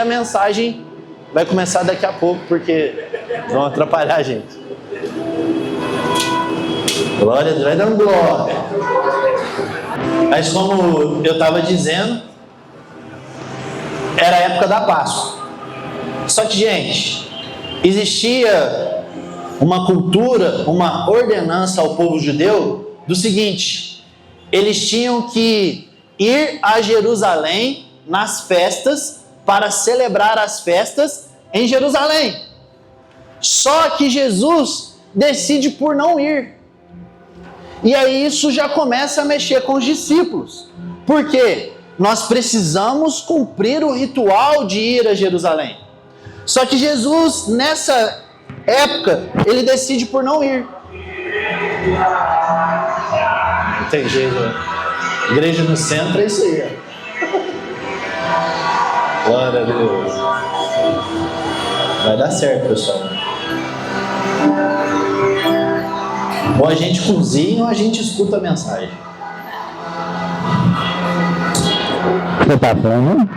A mensagem vai começar daqui a pouco, porque vão atrapalhar a gente. Glória a Deus, vai dando glória. Mas como eu estava dizendo, era a época da Páscoa. Só que, gente, existia uma cultura, uma ordenança ao povo judeu do seguinte: eles tinham que ir a Jerusalém nas festas para celebrar as festas em Jerusalém. Só que Jesus decide por não ir. E aí isso já começa a mexer com os discípulos. Por quê? Nós precisamos cumprir o ritual de ir a Jerusalém. Só que Jesus, nessa época, ele decide por não ir. Não tem jeito. Igreja no centro é isso aí. Glória a Deus. Vai dar certo, pessoal. Ou a gente cozinha ou a gente escuta a mensagem. Você tá falando?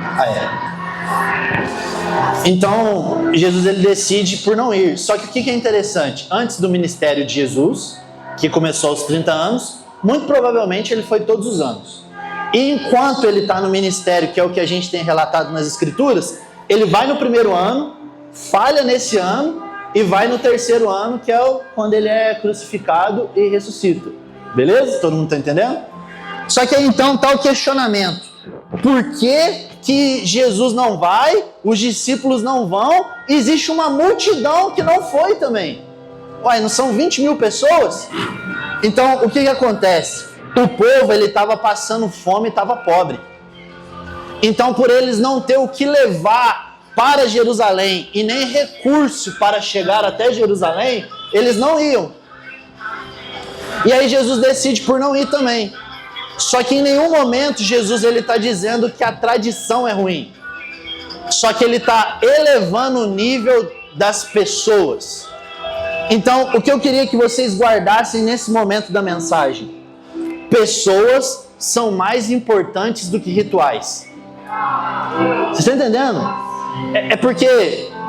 Então, Jesus ele decide por não ir. Só que o que é interessante? Antes do ministério de Jesus, que começou aos 30 anos, muito provavelmente ele foi todos os anos. E enquanto ele está no ministério, que é o que a gente tem relatado nas Escrituras, ele vai no primeiro ano, falha nesse ano e vai no terceiro ano, que é quando ele é crucificado e ressuscita. Beleza? Todo mundo está entendendo? Só que aí então está o questionamento. Por que Jesus não vai, os discípulos não vão, existe uma multidão que não foi também? Ué, não são 20 mil pessoas? Então, o que acontece? O povo, ele estava passando fome e estava pobre. Então, por eles não ter o que levar para Jerusalém e nem recurso para chegar até Jerusalém, eles não iam. E aí Jesus decide por não ir também. Só que em nenhum momento Jesus está dizendo que a tradição é ruim. Só que ele está elevando o nível das pessoas. Então, o que eu queria que vocês guardassem nesse momento da mensagem: pessoas são mais importantes do que rituais. Vocês estão entendendo? É porque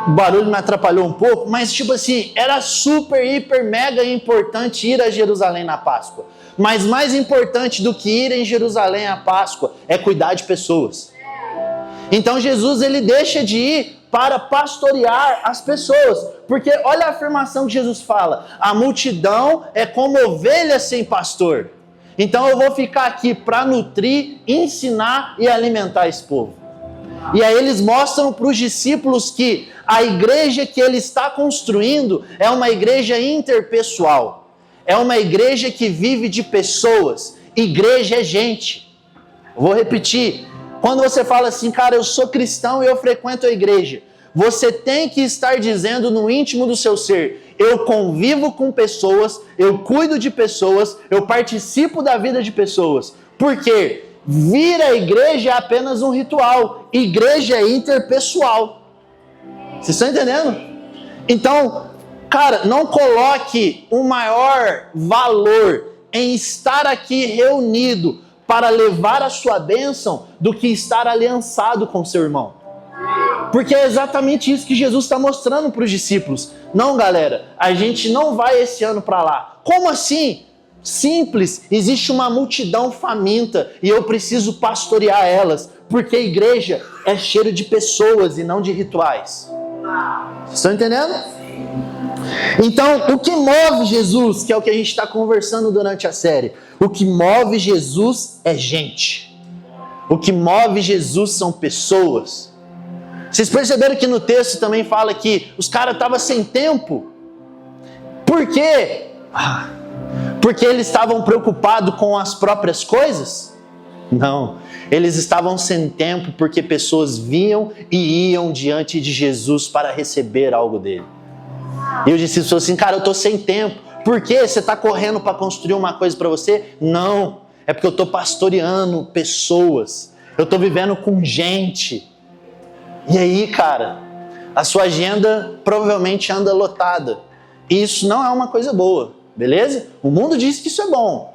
o barulho me atrapalhou um pouco, mas tipo assim, era super, hiper, mega importante ir a Jerusalém na Páscoa. Mas mais importante do que ir em Jerusalém à Páscoa é cuidar de pessoas. Então Jesus ele deixa de ir para pastorear as pessoas. Porque olha a afirmação que Jesus fala: a multidão é como ovelhas sem pastor. Então eu vou ficar aqui para nutrir, ensinar e alimentar esse povo. E aí eles mostram para os discípulos que a igreja que ele está construindo é uma igreja interpessoal. É uma igreja que vive de pessoas. Igreja é gente. Vou repetir. Quando você fala assim, cara, eu sou cristão e eu frequento a igreja, você tem que estar dizendo no íntimo do seu ser: eu convivo com pessoas, eu cuido de pessoas, eu participo da vida de pessoas. Por quê? Vir à igreja é apenas um ritual. Igreja é interpessoal. Vocês estão entendendo? Então, cara, não coloque um maior valor em estar aqui reunido para levar a sua bênção do que estar aliançado com seu irmão. Porque é exatamente isso que Jesus está mostrando para os discípulos. Não, galera, a gente não vai esse ano para lá. Como assim? Simples, existe uma multidão faminta e eu preciso pastorear elas, porque a igreja é cheiro de pessoas e não de rituais. Vocês estão entendendo? Então, o que move Jesus, que é o que a gente está conversando durante a série, o que move Jesus é gente. O que move Jesus são pessoas. Vocês perceberam que no texto também fala que os caras estavam sem tempo? Por quê? Porque eles estavam preocupados com as próprias coisas? Não, eles estavam sem tempo porque pessoas vinham e iam diante de Jesus para receber algo dele. E os discípulos falaram assim: cara, eu estou sem tempo. Por quê? Você está correndo para construir uma coisa para você? Não, é porque eu estou pastoreando pessoas. Eu estou vivendo com gente. E aí, cara, a sua agenda provavelmente anda lotada. E isso não é uma coisa boa, beleza? O mundo diz que isso é bom.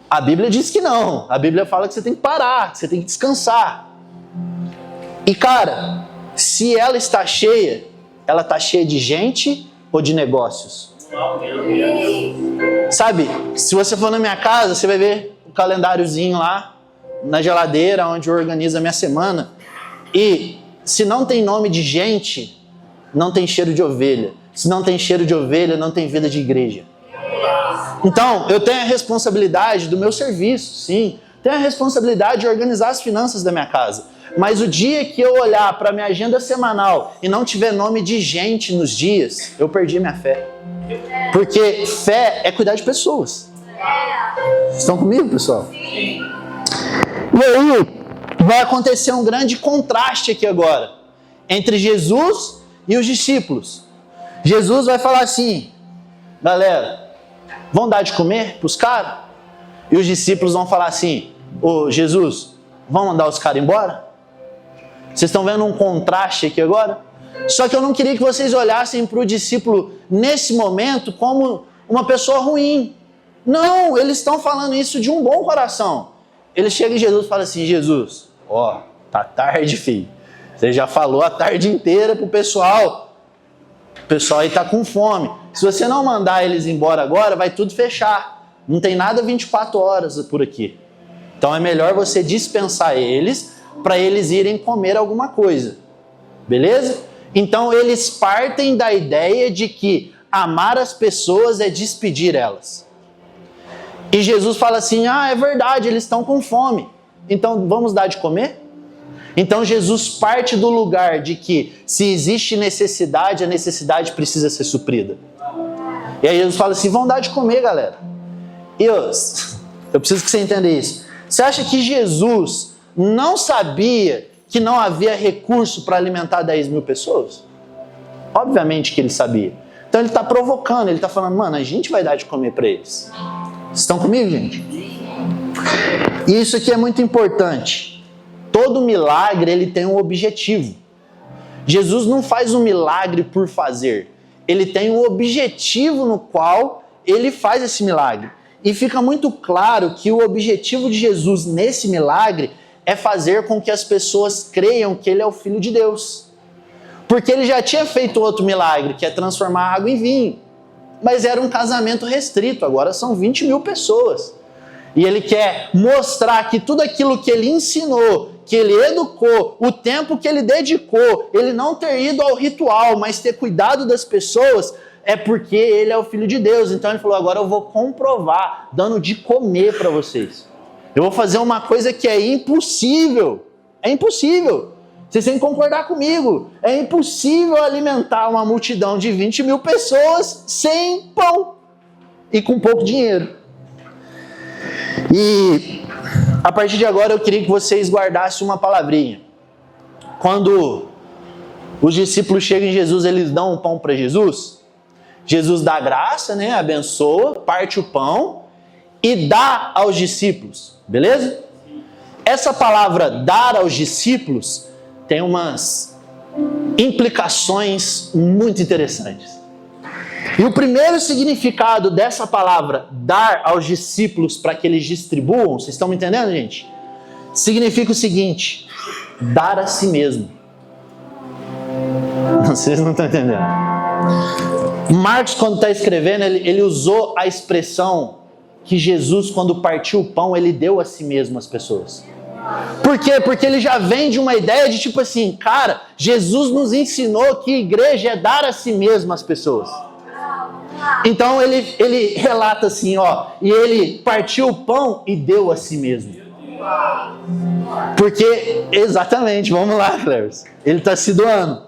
A Bíblia diz que não. A Bíblia fala que você tem que parar, que você tem que descansar. E cara, se ela está cheia, ela está cheia de gente ou de negócios? Sabe, se você for na minha casa, você vai ver o calendáriozinho lá na geladeira, onde eu organizo a minha semana. E se não tem nome de gente, não tem cheiro de ovelha. Se não tem cheiro de ovelha, não tem vida de igreja. Então, eu tenho a responsabilidade do meu serviço, sim. Tenho a responsabilidade de organizar as finanças da minha casa. Mas o dia que eu olhar para a minha agenda semanal e não tiver nome de gente nos dias, eu perdi minha fé. Porque fé é cuidar de pessoas. Estão comigo, pessoal? Sim. E aí, vai acontecer um grande contraste aqui agora entre Jesus e os discípulos. Jesus vai falar assim: galera, vão dar de comer para os caras? E os discípulos vão falar assim: ô Jesus, vão mandar os caras embora? Vocês estão vendo um contraste aqui agora? Só que eu não queria que vocês olhassem para o discípulo nesse momento como uma pessoa ruim. Não, eles estão falando isso de um bom coração. Ele chega em Jesus e fala assim: Jesus, ó, tá tarde, filho. Você já falou a tarde inteira pro pessoal. O pessoal aí tá com fome. Se você não mandar eles embora agora, vai tudo fechar. Não tem nada 24 horas por aqui. Então é melhor você dispensar eles para eles irem comer alguma coisa. Beleza? Então eles partem da ideia de que amar as pessoas é despedir elas. E Jesus fala assim: ah, é verdade, eles estão com fome. Então vamos dar de comer? Então Jesus parte do lugar de que se existe necessidade, a necessidade precisa ser suprida. E aí Jesus fala assim: vão dar de comer, galera. E eu preciso que você entenda isso. Você acha que Jesus não sabia que não havia recurso para alimentar 10 mil pessoas? Obviamente que ele sabia. Então ele está provocando, ele está falando: mano, a gente vai dar de comer para eles. Estão comigo, gente? E isso aqui é muito importante. Todo milagre, ele tem um objetivo. Jesus não faz um milagre por fazer. Ele tem um objetivo no qual ele faz esse milagre. E fica muito claro que o objetivo de Jesus nesse milagre é fazer com que as pessoas creiam que ele é o Filho de Deus. Porque ele já tinha feito outro milagre, que é transformar água em vinho. Mas era um casamento restrito, agora são 20 mil pessoas. E ele quer mostrar que tudo aquilo que ele ensinou, que ele educou, o tempo que ele dedicou, ele não ter ido ao ritual, mas ter cuidado das pessoas, é porque ele é o Filho de Deus. Então ele falou: agora eu vou comprovar, dando de comer para vocês. Eu vou fazer uma coisa que é impossível. É impossível. Vocês têm que concordar comigo. É impossível alimentar uma multidão de 20 mil pessoas sem pão e com pouco dinheiro. E a partir de agora eu queria que vocês guardassem uma palavrinha. Quando os discípulos chegam em Jesus, eles dão um pão para Jesus. Jesus dá graça, né? Abençoa, parte o pão e dá aos discípulos. Beleza? Essa palavra dar aos discípulos tem umas implicações muito interessantes. E o primeiro significado dessa palavra, dar aos discípulos para que eles distribuam, vocês estão me entendendo, gente? Significa o seguinte: dar a si mesmo. Vocês não estão entendendo. Marcos, quando está escrevendo, ele usou a expressão que Jesus, quando partiu o pão, ele deu a si mesmo às pessoas. Por quê? Porque ele já vem de uma ideia de tipo assim: cara, Jesus nos ensinou que igreja é dar a si mesmo às pessoas. Então ele relata assim, ó, e ele partiu o pão e deu a si mesmo. Porque, exatamente, vamos lá, Cleves, ele está se doando.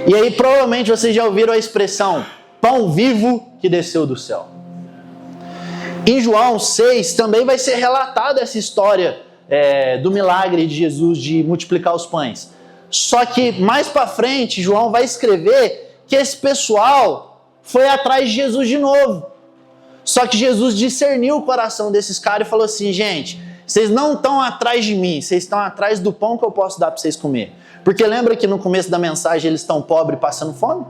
E aí provavelmente vocês já ouviram a expressão pão vivo que desceu do céu. Em João 6 também vai ser relatada essa história do milagre de Jesus de multiplicar os pães. Só que mais para frente João vai escrever que esse pessoal foi atrás de Jesus de novo. Só que Jesus discerniu o coração desses caras e falou assim: gente, vocês não estão atrás de mim, vocês estão atrás do pão que eu posso dar para vocês comer. Porque lembra que no começo da mensagem eles estão pobres passando fome?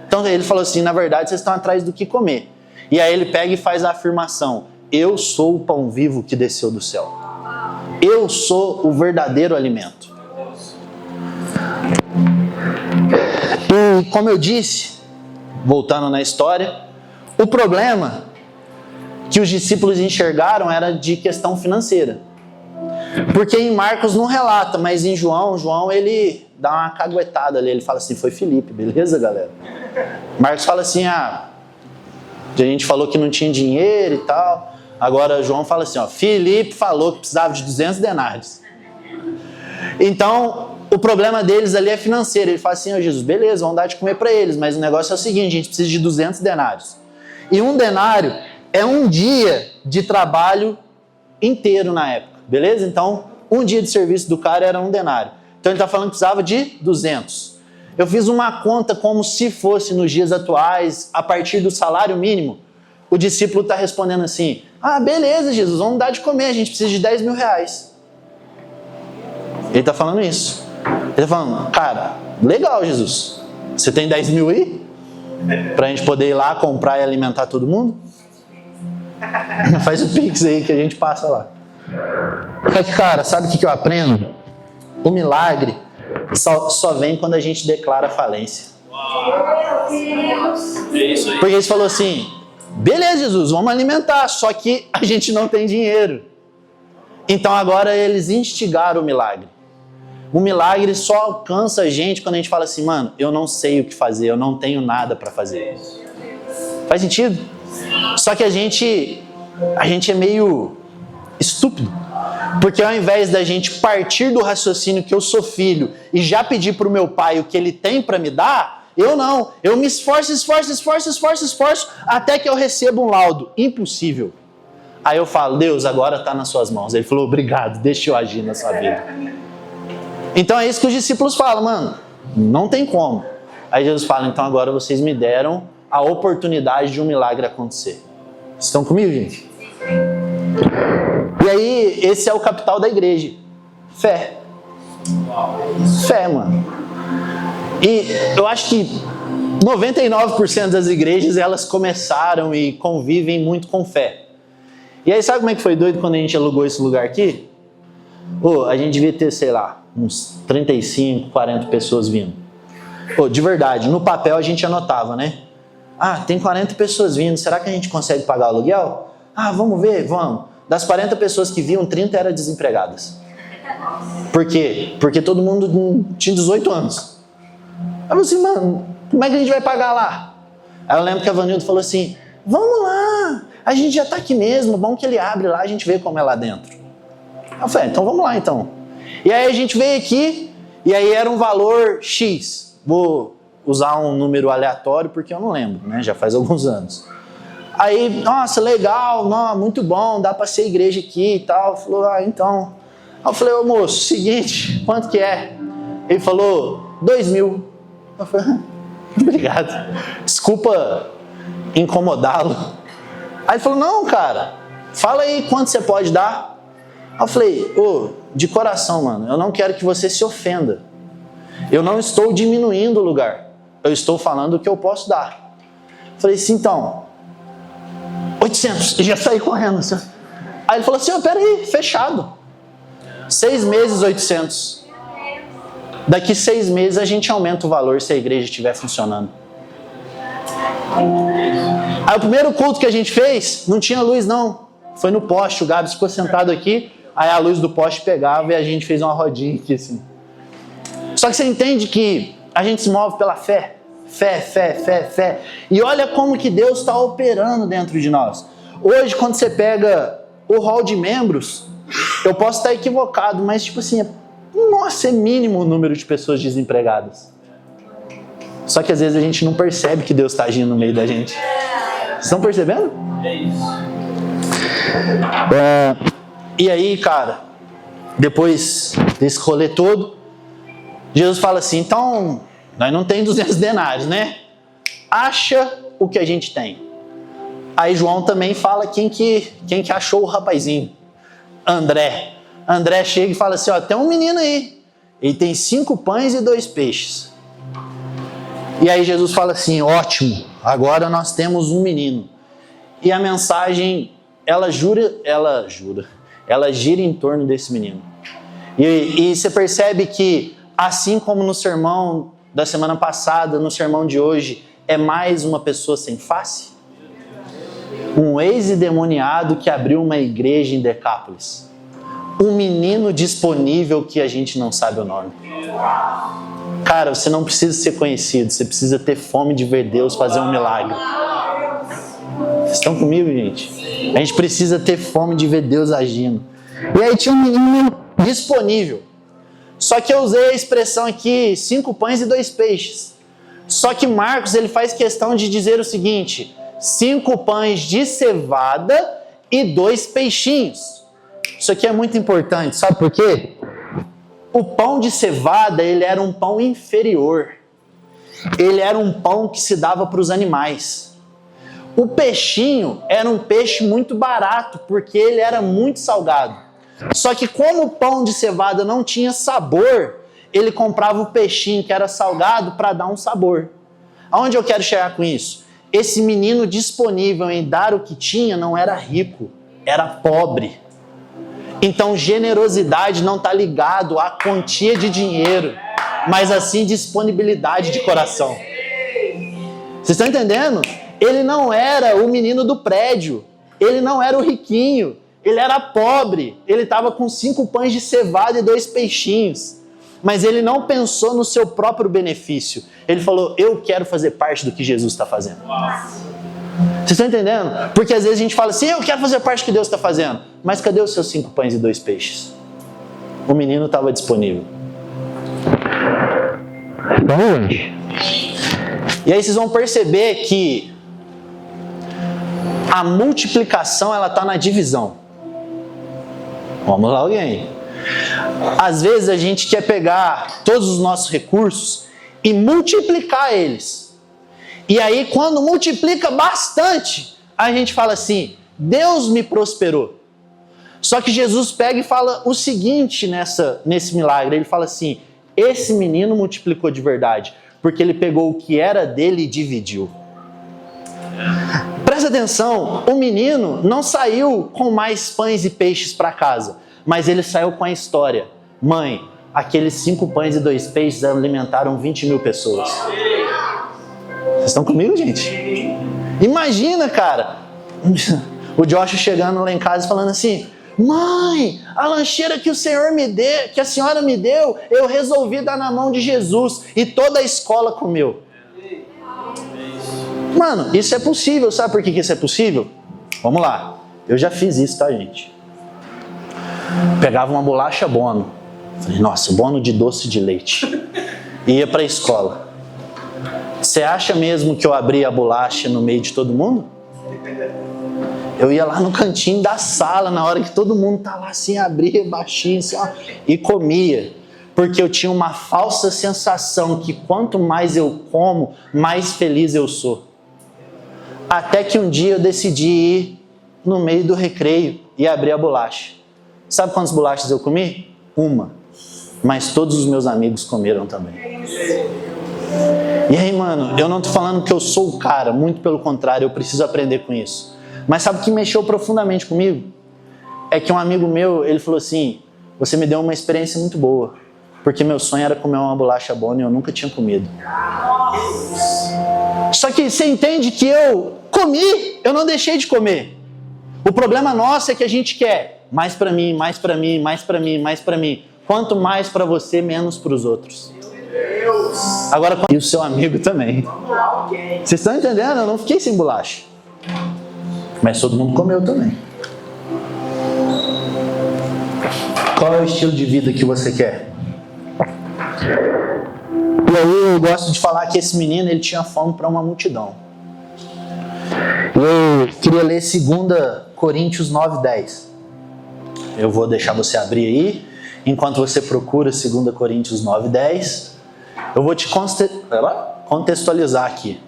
Então ele falou assim: na verdade vocês estão atrás do que comer. E aí ele pega e faz a afirmação: eu sou o pão vivo que desceu do céu. Eu sou o verdadeiro alimento. E como eu disse, voltando na história, o problema que os discípulos enxergaram era de questão financeira. Porque em Marcos não relata, mas em João ele dá uma caguetada ali, ele fala assim, foi Filipe, beleza, galera? Marcos fala assim, a gente falou que não tinha dinheiro e tal, agora João fala assim, Filipe falou que precisava de 200 denários. Então, o problema deles ali é financeiro, ele fala assim, Jesus, beleza, vamos dar de comer para eles, mas o negócio é o seguinte, a gente precisa de 200 denários. E um denário é um dia de trabalho inteiro na época, beleza? Então, um dia de serviço do cara era um denário. Então, ele está falando que precisava de 200. Eu fiz uma conta como se fosse nos dias atuais, a partir do salário mínimo. O discípulo está respondendo assim, beleza, Jesus, vamos dar de comer, a gente precisa de 10 mil reais. Ele está falando isso. Ele está falando, cara, legal, Jesus, você tem 10 mil aí? Para a gente poder ir lá comprar e alimentar todo mundo? Faz o Pix aí que a gente passa lá. Só que, cara, sabe o que eu aprendo? O milagre só vem quando a gente declara falência. Porque eles falaram assim, beleza, Jesus, vamos alimentar, só que a gente não tem dinheiro. Então agora eles instigaram o milagre. O milagre só alcança a gente quando a gente fala assim, mano, eu não sei o que fazer, eu não tenho nada para fazer. Faz sentido? Só que a gente é meio estúpido. Porque ao invés da gente partir do raciocínio que eu sou filho e já pedir para o meu pai o que ele tem para me dar, eu me esforço, até que eu recebo um laudo. Impossível. Aí eu falo, Deus, agora está nas suas mãos. Ele falou, obrigado, deixa eu agir na sua vida. Então é isso que os discípulos falam, mano, não tem como. Aí Jesus fala, então agora vocês me deram a oportunidade de um milagre acontecer. Estão comigo, gente? E aí, esse é o capital da igreja. Fé. Fé, mano. E eu acho que 99% das igrejas, elas começaram e convivem muito com fé. E aí, sabe como é que foi doido quando a gente alugou esse lugar aqui? A gente devia ter, sei lá, uns 35, 40 pessoas vindo. De verdade, no papel a gente anotava, né? Tem 40 pessoas vindo, será que a gente consegue pagar o aluguel? Vamos ver, vamos. Das 40 pessoas que vinham, 30 eram desempregadas. Por quê? Porque todo mundo tinha 18 anos. Eu falei assim, mano, como é que a gente vai pagar lá? Aí eu lembro que a Vanildo falou assim, vamos lá, a gente já tá aqui mesmo, bom que ele abre lá, a gente vê como é lá dentro. Eu falei, então vamos lá então. E aí a gente veio aqui, e aí era um valor X. Vou usar um número aleatório porque eu não lembro, né? Já faz alguns anos. Aí, nossa, legal, muito bom, dá para ser igreja aqui e tal. Falou, então. Aí eu falei, moço, seguinte, quanto que é? Ele falou, 2 mil. Eu falei, obrigado. Desculpa incomodá-lo. Aí ele falou, não, cara, fala aí quanto você pode dar. Aí eu falei, de coração, mano, eu não quero que você se ofenda. Eu não estou diminuindo o lugar. Eu estou falando o que eu posso dar. Eu falei assim, então, 800. E já saí correndo. Assim. Aí ele falou assim, peraí, fechado. 6 meses, 800. Daqui 6 meses a gente aumenta o valor se a igreja estiver funcionando. Aí o primeiro culto que a gente fez, não tinha luz não. Foi no poste, o Gabs ficou sentado aqui, aí a luz do poste pegava e a gente fez uma rodinha aqui assim. Só que você entende que a gente se move pela fé. Fé. E olha como que Deus está operando dentro de nós. Hoje, quando você pega o hall de membros, eu posso estar equivocado, mas tipo assim, é mínimo o número de pessoas desempregadas. Só que às vezes a gente não percebe que Deus está agindo no meio da gente. Vocês estão percebendo? É isso. E aí, cara, depois desse rolê todo, Jesus fala assim, então, nós não tem 200 denários, né? Acha o que a gente tem. Aí João também fala quem que achou o rapazinho. André. André chega e fala assim, tem um menino aí. Ele tem 5 pães e 2 peixes. E aí Jesus fala assim, ótimo, agora nós temos um menino. E a mensagem, ela gira em torno desse menino. E você percebe que, assim como no sermão da semana passada, no sermão de hoje, é mais uma pessoa sem face? Um ex-endemoniado que abriu uma igreja em Decápolis. Um menino disponível que a gente não sabe o nome. Cara, você não precisa ser conhecido, você precisa ter fome de ver Deus fazer um milagre. Vocês estão comigo, gente? A gente precisa ter fome de ver Deus agindo. E aí tinha um menino disponível. Só que eu usei a expressão aqui, 5 pães e 2 peixes. Só que Marcos, ele faz questão de dizer o seguinte: 5 pães de cevada e 2 peixinhos. Isso aqui é muito importante, sabe por quê? O pão de cevada, ele era um pão inferior. Ele era um pão que se dava para os animais. O peixinho era um peixe muito barato, porque ele era muito salgado. Só que como o pão de cevada não tinha sabor, ele comprava o peixinho que era salgado para dar um sabor. Aonde eu quero chegar com isso? Esse menino disponível em dar o que tinha não era rico, era pobre. Então generosidade não está ligado à quantia de dinheiro, mas assim disponibilidade de coração. Vocês estão entendendo? Ele não era o menino do prédio, ele não era o riquinho, ele era pobre, ele estava com 5 pães de cevada e 2 peixinhos. Mas ele não pensou no seu próprio benefício. Ele falou, eu quero fazer parte do que Jesus está fazendo. Vocês estão entendendo? Porque às vezes a gente fala assim, eu quero fazer parte do que Deus está fazendo. Mas cadê os seus 5 pães e 2 peixes? O menino estava disponível. E aí vocês vão perceber que a multiplicação, ela está na divisão. Vamos lá, alguém. Às vezes a gente quer pegar todos os nossos recursos e multiplicar eles. E aí quando multiplica bastante, a gente fala assim, Deus me prosperou. Só que Jesus pega e fala o seguinte nesse milagre, ele fala assim, esse menino multiplicou de verdade, porque ele pegou o que era dele e dividiu. Presta atenção, o menino não saiu com mais pães e peixes para casa, mas ele saiu com a história. Mãe, aqueles 5 pães e 2 peixes alimentaram 20 mil pessoas. Vocês estão comigo, gente? Imagina, cara, o Josh chegando lá em casa e falando assim, mãe, a lancheira que o Senhor me deu, que a senhora me deu, eu resolvi dar na mão de Jesus e toda a escola comeu. Mano, isso é possível, sabe por que isso é possível? Vamos lá, eu já fiz isso, tá, gente? Pegava uma bolacha Bono, falei, nossa, Bono de doce de leite, ia pra escola. Você acha mesmo que eu abria a bolacha no meio de todo mundo? Eu ia lá no cantinho da sala, na hora que todo mundo tá lá assim, abria baixinho assim, ó, e comia. Porque eu tinha uma falsa sensação que quanto mais eu como, mais feliz eu sou. Até que um dia eu decidi ir no meio do recreio e abrir a bolacha. Sabe quantas bolachas eu comi? 1. Mas todos os meus amigos comeram também. E aí, mano, eu não tô falando que eu sou o cara, muito pelo contrário, eu preciso aprender com isso. Mas sabe o que mexeu profundamente comigo? É que um amigo meu, ele falou assim, você me deu uma experiência muito boa, porque meu sonho era comer uma bolacha Bono e eu nunca tinha comido. Só que você entende que eu comi, eu não deixei de comer. O problema nosso é que a gente quer mais pra mim, mais pra mim, mais pra mim, mais pra mim. Quanto mais pra você, menos pros outros. Agora, e o seu amigo também. Vocês estão entendendo? Eu não fiquei sem bolacha. Mas todo mundo comeu também. Qual é o estilo de vida que você quer? E aí eu gosto de falar que esse menino, ele tinha fome para uma multidão. Eu queria ler 2 Coríntios 9:10. Eu vou deixar você abrir aí. Enquanto você procura 2 Coríntios 9:10, eu vou te contextualizar aqui.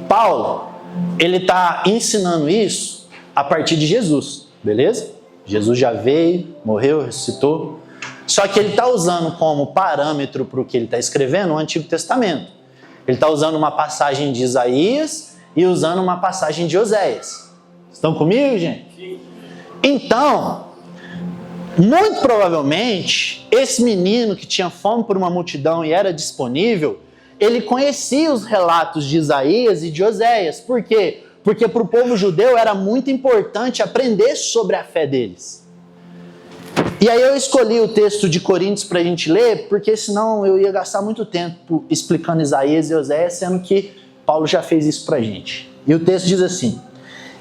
Paulo, ele está ensinando isso a partir de Jesus, beleza? Jesus já veio, morreu, ressuscitou. Só que ele está usando como parâmetro para o que ele está escrevendo o Antigo Testamento. Ele está usando uma passagem de Isaías e usando uma passagem de Oséias. Estão comigo, gente? Então, muito provavelmente, esse menino que tinha fome por uma multidão e era disponível, ele conhecia os relatos de Isaías e de Oséias. Por quê? Porque para o povo judeu era muito importante aprender sobre a fé deles. E aí eu escolhi o texto de Coríntios para a gente ler, porque senão eu ia gastar muito tempo explicando Isaías e Oséias, sendo que Paulo já fez isso para a gente. E o texto diz assim: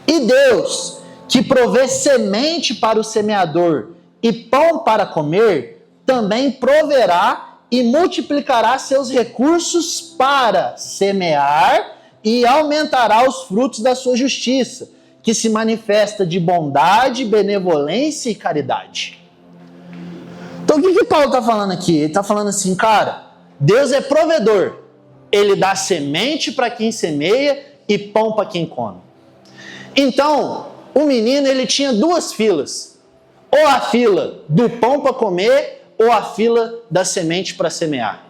E Deus, que provê semente para o semeador e pão para comer, também proverá e multiplicará seus recursos para semear e aumentará os frutos da sua justiça, que se manifesta de bondade, benevolência e caridade. Então o que Paulo está falando aqui? Ele está falando assim, cara, Deus é provedor. Ele dá semente para quem semeia e pão para quem come. Então, o menino ele tinha duas filas. Ou a fila do pão para comer, ou a fila da semente para semear.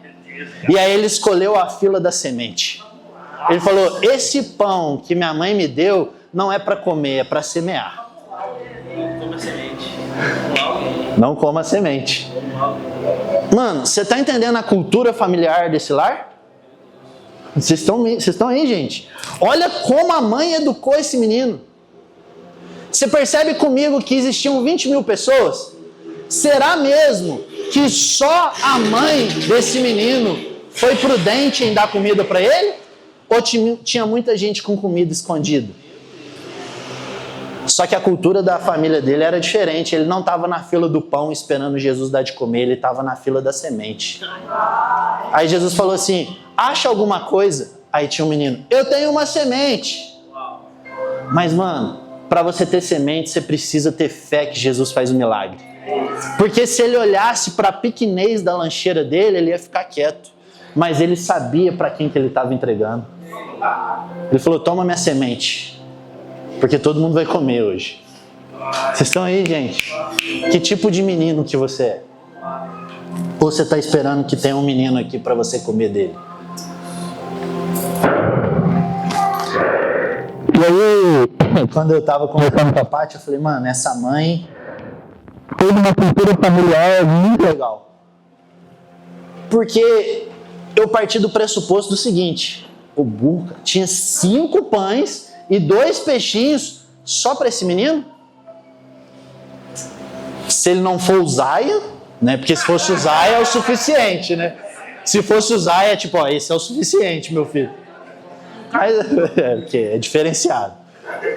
E aí ele escolheu a fila da semente. Ele falou, esse pão que minha mãe me deu não é para comer, é para semear. Não coma semente. Não coma semente. Mano, você está entendendo a cultura familiar desse lar? Vocês estão aí, gente? Olha como a mãe educou esse menino. Você percebe comigo que existiam 20 mil pessoas? Será mesmo que só a mãe desse menino foi prudente em dar comida para ele? Ou tinha muita gente com comida escondida? Só que a cultura da família dele era diferente. Ele não estava na fila do pão esperando Jesus dar de comer, ele estava na fila da semente. Aí Jesus falou assim, acha alguma coisa? Aí tinha um menino, eu tenho uma semente. Mas mano, para você ter semente, você precisa ter fé que Jesus faz um milagre. Porque se ele olhasse para a pequenez da lancheira dele, ele ia ficar quieto. Mas ele sabia para quem que ele estava entregando. Ele falou, toma minha semente. Porque todo mundo vai comer hoje. Vocês estão aí, gente? Que tipo de menino que você é? Ou você está esperando que tenha um menino aqui para você comer dele? E aí, quando eu estava conversando com a Paty, eu falei, mano, essa mãe teve uma cultura familiar muito legal. Porque eu parti do pressuposto do seguinte, o burro tinha 5 pães e 2 peixinhos só para esse menino? Se ele não for o Zaya, né? Porque se fosse o Zaya é o suficiente, né? Se fosse o Zaya é tipo, ó, esse é o suficiente, meu filho. Mas, é diferenciado.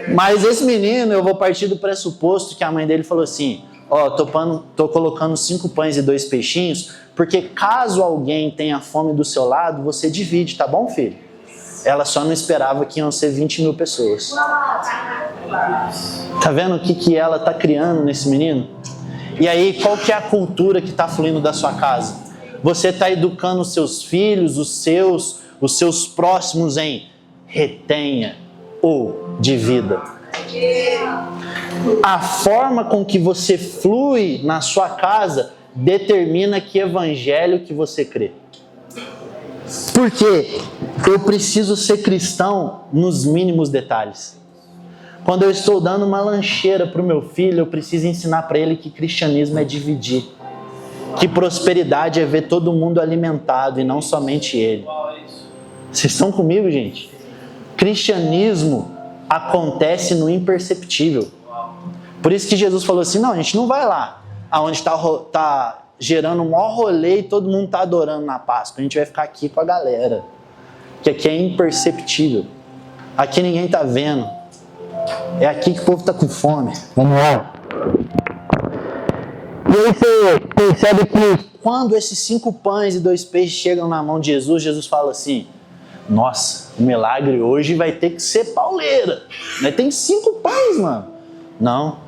Mas esse menino, eu vou partir do pressuposto que a mãe dele falou assim, ó, tô colocando 5 pães e 2 peixinhos, porque caso alguém tenha fome do seu lado, você divide, tá bom, filho? Ela só não esperava que iam ser 20 mil pessoas. Tá vendo o que ela tá criando nesse menino? E aí, qual que é a cultura que tá fluindo da sua casa? Você tá educando os seus filhos, os seus próximos em retenha ou divida. A forma com que você flui na sua casa determina que evangelho que você crê. Por quê? Eu preciso ser cristão nos mínimos detalhes. Quando eu estou dando uma lancheira para o meu filho, eu preciso ensinar para ele que cristianismo é dividir. Que prosperidade é ver todo mundo alimentado e não somente ele. Vocês estão comigo, gente? Cristianismo acontece no imperceptível. Por isso que Jesus falou assim, não, a gente não vai lá aonde está gerando um maior rolê e todo mundo está adorando na Páscoa. A gente vai ficar aqui com a galera. Que aqui é imperceptível. Aqui ninguém está vendo. É aqui que o povo está com fome. Vamos lá. E aí você percebe que quando esses 5 pães e 2 peixes chegam na mão de Jesus, Jesus fala assim, nossa, o milagre hoje vai ter que ser pauleira. Tem 5 pães, mano. Não.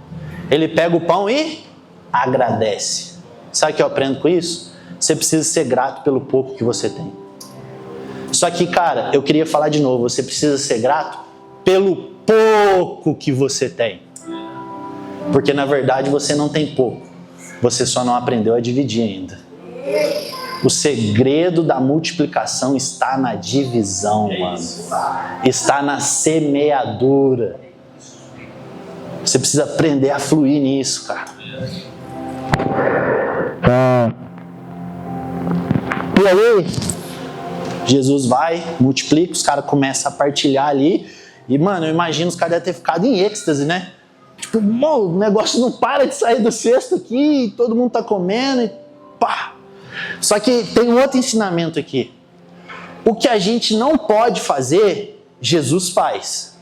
Ele pega o pão e agradece. Sabe o que eu aprendo com isso? Você precisa ser grato pelo pouco que você tem. Só que, cara, eu queria falar de novo. Você precisa ser grato pelo pouco que você tem. Porque, na verdade, você não tem pouco. Você só não aprendeu a dividir ainda. O segredo da multiplicação está na divisão, mano. Está na semeadura. Você precisa aprender a fluir nisso, cara. E aí, Jesus vai, multiplica, os caras começam a partilhar ali. E, mano, eu imagino os caras devem ter ficado em êxtase, né? Tipo, o negócio não para de sair do cesto aqui, todo mundo tá comendo e pá. Só que tem um outro ensinamento aqui. O que a gente não pode fazer, Jesus faz.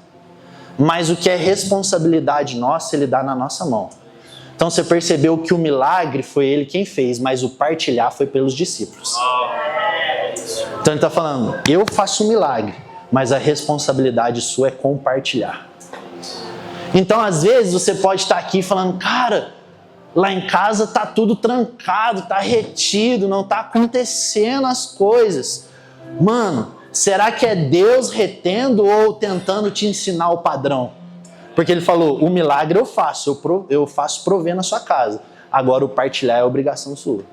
Mas o que é responsabilidade nossa, ele dá na nossa mão. Então você percebeu que o milagre foi ele quem fez, mas o partilhar foi pelos discípulos. Então ele está falando, eu faço um milagre, mas a responsabilidade sua é compartilhar. Então às vezes você pode estar aqui falando, cara, lá em casa está tudo trancado, está retido, não está acontecendo as coisas. Mano, será que é Deus retendo ou tentando te ensinar o padrão? Porque ele falou, o milagre eu faço prover na sua casa. Agora o partilhar é obrigação sua.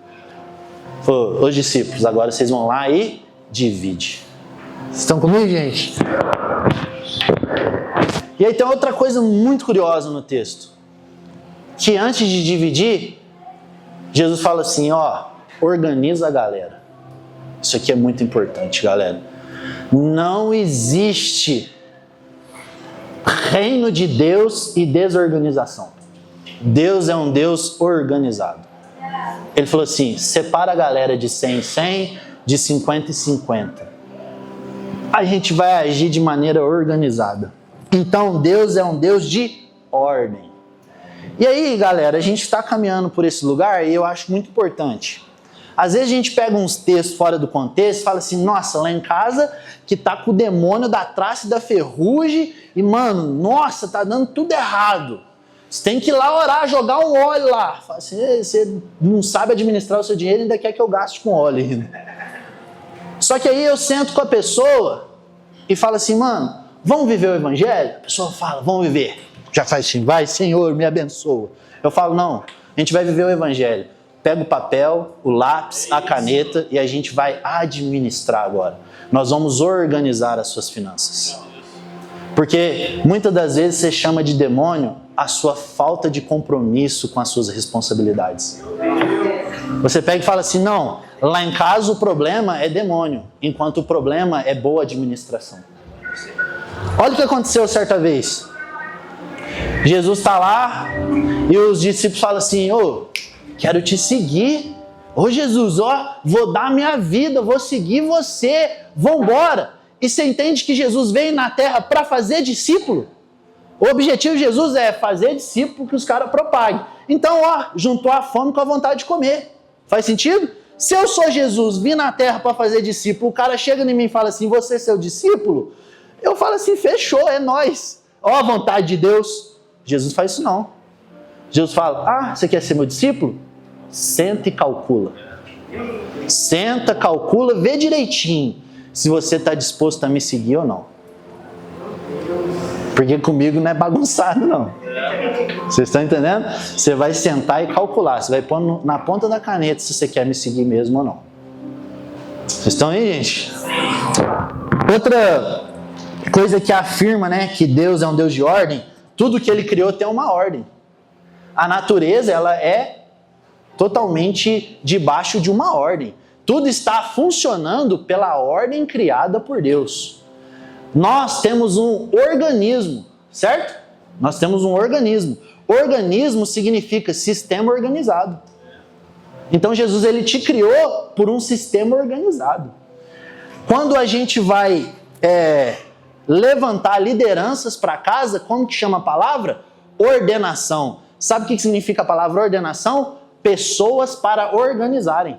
Falou, os discípulos, agora vocês vão lá e divide. Vocês estão comigo, gente? E aí tem outra coisa muito curiosa no texto. Que antes de dividir, Jesus fala assim, ó, organiza a galera. Isso aqui é muito importante, galera. Não existe reino de Deus e desorganização. Deus é um Deus organizado. Ele falou assim, separa a galera de 100 em 100, de 50 em 50. A gente vai agir de maneira organizada. Então Deus é um Deus de ordem. E aí, galera, a gente está caminhando por esse lugar e eu acho muito importante. Às vezes a gente pega uns textos fora do contexto e fala assim, nossa, lá em casa que tá com o demônio da traça e da ferrugem e, mano, nossa, tá dando tudo errado. Você tem que ir lá orar, jogar um óleo lá. Fala assim, você não sabe administrar o seu dinheiro e ainda quer que eu gaste com óleo ainda. Só que aí eu sento com a pessoa e falo assim, mano, vamos viver o evangelho? A pessoa fala, vamos viver. Já faz assim, vai, Senhor, me abençoa. Eu falo, não, a gente vai viver o evangelho. Pega o papel, o lápis, a caneta e a gente vai administrar agora. Nós vamos organizar as suas finanças. Porque muitas das vezes você chama de demônio a sua falta de compromisso com as suas responsabilidades. Você pega e fala assim, não, lá em casa o problema é demônio, enquanto o problema é boa administração. Olha o que aconteceu certa vez. Jesus está lá e os discípulos falam assim, quero te seguir. Ô Jesus, vou dar minha vida, vou seguir você, vambora. E você entende que Jesus veio na terra para fazer discípulo? O objetivo de Jesus é fazer discípulo que os caras propaguem. Então, juntou a fome com a vontade de comer. Faz sentido? Se eu sou Jesus, vim na terra para fazer discípulo, o cara chega em mim e fala assim, você é seu discípulo? Eu falo assim, fechou, é nós. A vontade de Deus. Jesus faz isso não. Jesus fala, você quer ser meu discípulo? Senta e calcula. Senta, calcula, vê direitinho se você está disposto a me seguir ou não. Porque comigo não é bagunçado não. Vocês estão entendendo? Você vai sentar e calcular. Você vai pôr na ponta da caneta se você quer me seguir mesmo ou não. Vocês estão aí, gente? Outra coisa que afirma, né, que Deus é um Deus de ordem, tudo que Ele criou tem uma ordem. A natureza, ela é totalmente debaixo de uma ordem. Tudo está funcionando pela ordem criada por Deus. Nós temos um organismo, certo? Nós temos um organismo. Organismo significa sistema organizado. Então Jesus, ele te criou por um sistema organizado. Quando a gente vai levantar lideranças para casa, como que chama a palavra? Ordenação. Sabe o que significa a palavra ordenação? Pessoas para organizarem.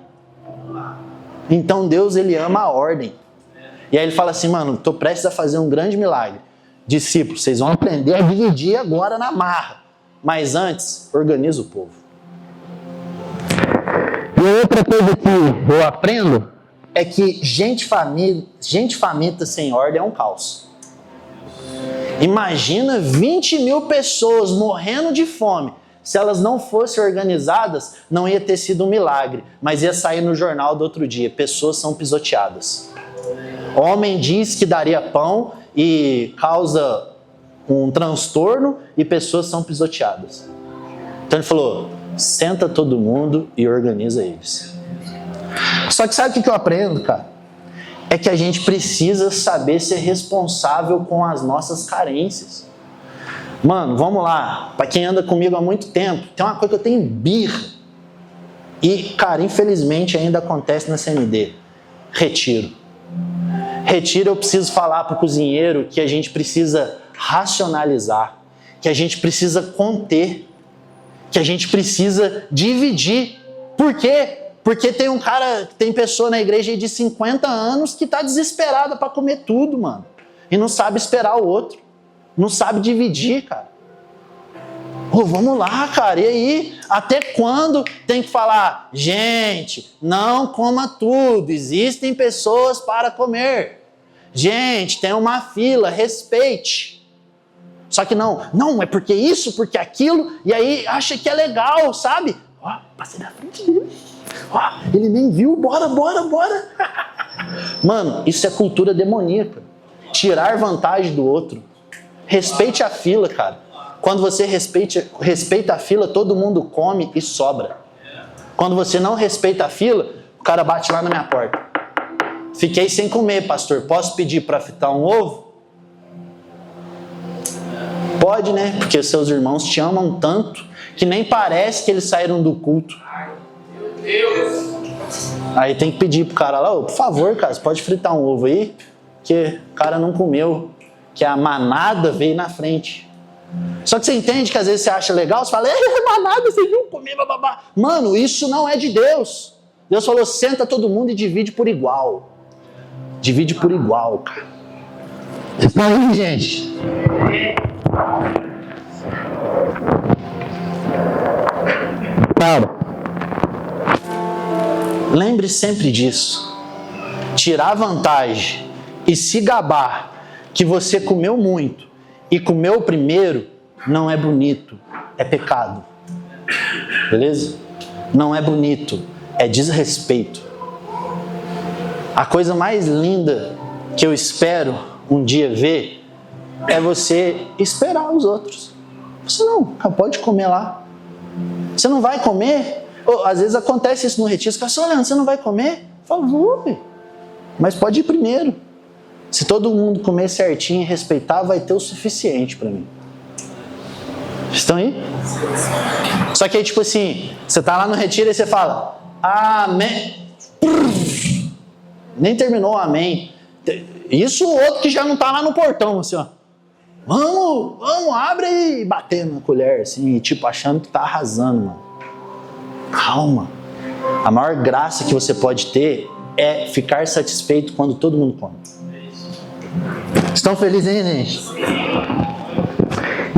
Então Deus, ele ama a ordem. E aí ele fala assim, mano, estou prestes a fazer um grande milagre. Discípulos, vocês vão aprender a dividir agora na marra. Mas antes, organiza o povo. E outra coisa que eu aprendo é que gente faminta sem ordem é um caos. Imagina 20 mil pessoas morrendo de fome. Se elas não fossem organizadas, não ia ter sido um milagre, mas ia sair no jornal do outro dia. Pessoas são pisoteadas. Homem diz que daria pão e causa um transtorno e pessoas são pisoteadas. Então ele falou, senta todo mundo e organiza eles. Só que sabe o que eu aprendo, cara? é que a gente precisa saber ser responsável com as nossas carências. Mano, vamos lá. Para quem anda comigo há muito tempo, tem uma coisa que eu tenho birra. E, cara, infelizmente ainda acontece na CMD. Retiro. Retiro, eu preciso falar para o cozinheiro que a gente precisa racionalizar, que a gente precisa conter, que a gente precisa dividir. Por quê? Porque tem pessoa na igreja de 50 anos que está desesperada para comer tudo, mano. E não sabe esperar o outro. Não sabe dividir, cara. Vamos lá, cara. E aí, até quando tem que falar? Gente, não coma tudo. Existem pessoas para comer. Gente, tem uma fila, respeite. Só que não, é porque isso, porque aquilo. E aí, acha que é legal, sabe? Passei na frente dele. Ele nem viu, bora. Mano, isso é cultura demoníaca. Tirar vantagem do outro. Respeite a fila, cara. Quando você respeita a fila, todo mundo come e sobra. Quando você não respeita a fila, o cara bate lá na minha porta. Fiquei sem comer, pastor. Posso pedir para fritar um ovo? Pode, né? Porque os seus irmãos te amam tanto que nem parece que eles saíram do culto. Aí tem que pedir pro cara lá, por favor, cara, você pode fritar um ovo aí? Que o cara não comeu, que a manada veio na frente. Só que você entende que às vezes você acha legal, você fala, manada, você viu comer, bababá. Mano, isso não é de Deus. Deus falou, senta todo mundo e divide por igual. Divide por igual, cara. Vocês estão aí, gente? Para. Lembre sempre disso. Tirar vantagem e se gabar que você comeu muito e comeu primeiro não é bonito, é pecado. Beleza? Não é bonito, é desrespeito. A coisa mais linda que eu espero um dia ver é você esperar os outros. Você não pode comer lá. Você não vai comer? Às vezes acontece isso no retiro. Você fala, Leandro, você não vai comer? Eu falo, vou, mas pode ir primeiro. Se todo mundo comer certinho e respeitar, vai ter o suficiente para mim. Estão aí? Só que aí, tipo assim, você tá lá no retiro e você fala, amém. Nem terminou o amém. Isso o outro que já não tá lá no portão, assim, ó. Vamos, abre e batendo na colher, assim, tipo, achando que tá arrasando, mano. Calma. A maior graça que você pode ter é ficar satisfeito quando todo mundo come. Estão felizes, hein, gente?